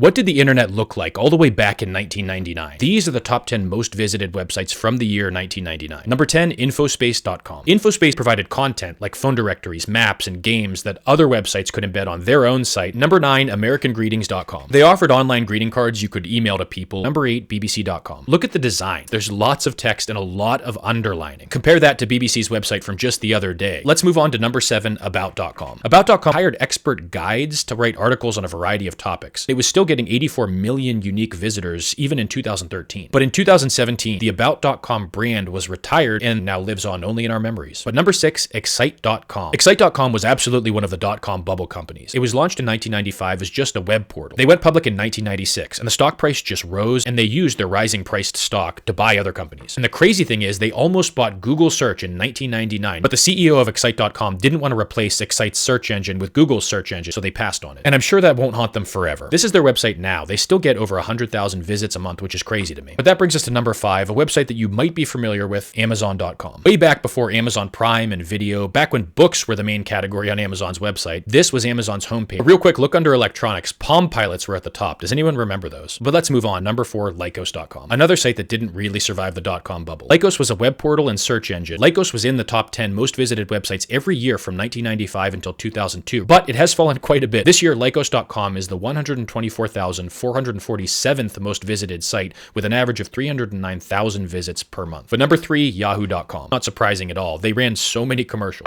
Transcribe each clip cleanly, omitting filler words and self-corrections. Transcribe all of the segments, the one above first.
What did the internet look like all the way back in 1999? These are the top 10 most visited websites from the year 1999. Number 10, Infospace.com. Infospace provided content like phone directories, maps, and games that other websites could embed on their own site. Number 9, AmericanGreetings.com. They offered online greeting cards you could email to people. Number 8, BBC.com. Look at the design. There's lots of text and a lot of underlining. Compare that to BBC's website from just the other day. Let's move on to number 7, About.com. About.com hired expert guides to write articles on a variety of topics. It was still getting 84 million unique visitors even in 2013. But in 2017, the About.com brand was retired and now lives on only in our memories. But number 6, Excite.com. Excite.com was absolutely one of the dot-com bubble companies. It was launched in 1995 as just a web portal. They went public in 1996 and the stock price just rose, and they used their rising priced stock to buy other companies. And the crazy thing is they almost bought Google Search in 1999, but the CEO of Excite.com didn't want to replace Excite's search engine with Google's search engine, so they passed on it. And I'm sure that won't haunt them forever. This is their website now. They still get over 100,000 visits a month, which is crazy to me. But that brings us to number 5, a website that you might be familiar with, Amazon.com. Way back before Amazon Prime and video, back when books were the main category on Amazon's website, this was Amazon's homepage. Real quick, look under electronics. Palm Pilots were at the top. Does anyone remember those? But let's move on. Number 4, Lycos.com. Another site that didn't really survive the dot-com bubble. Lycos was a web portal and search engine. Lycos was in the top 10 most visited websites every year from 1995 until 2002, but it has fallen quite a bit. This year, Lycos.com is the 124,447th most visited site with an average of 309,000 visits per month. But number 3, Yahoo.com. Not surprising at all. They ran so many commercials.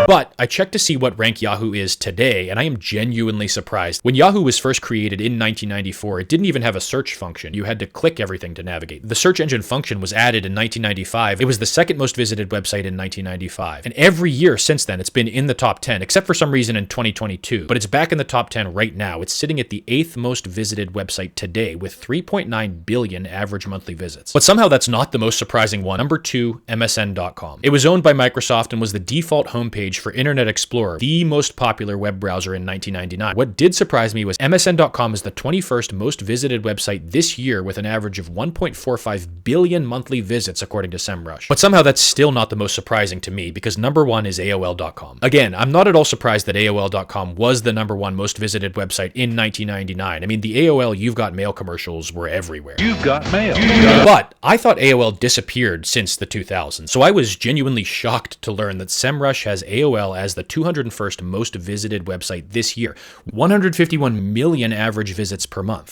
But I checked to see what rank Yahoo is today, and I am genuinely surprised. When Yahoo was first created in 1994, it didn't even have a search function. You had to click everything to navigate. The search engine function was added in 1995. It was the second most visited website in 1995. And every year since then, it's been in the top 10, except for some reason in 2022. But it's back in the top 10 right now. It's sitting at the 8th most visited website today with 3.9 billion average monthly visits. But somehow that's not the most surprising one. Number 2, MSN.com. It was owned by Microsoft and was the default homepage for Internet Explorer, the most popular web browser in 1999. What did surprise me was MSN.com is the 21st most visited website this year with an average of 1.45 billion monthly visits according to SEMrush. But somehow that's still not the most surprising to me because number 1 is AOL.com. Again, I'm not at all surprised that AOL.com was the number 1 most visited website in 1999. I mean, the AOL You've Got Mail commercials were everywhere. You've got mail. But I thought AOL disappeared since the 2000s, so I was genuinely shocked to learn that SEMrush has AOL as the 201st most visited website this year. 151 million average visits per month.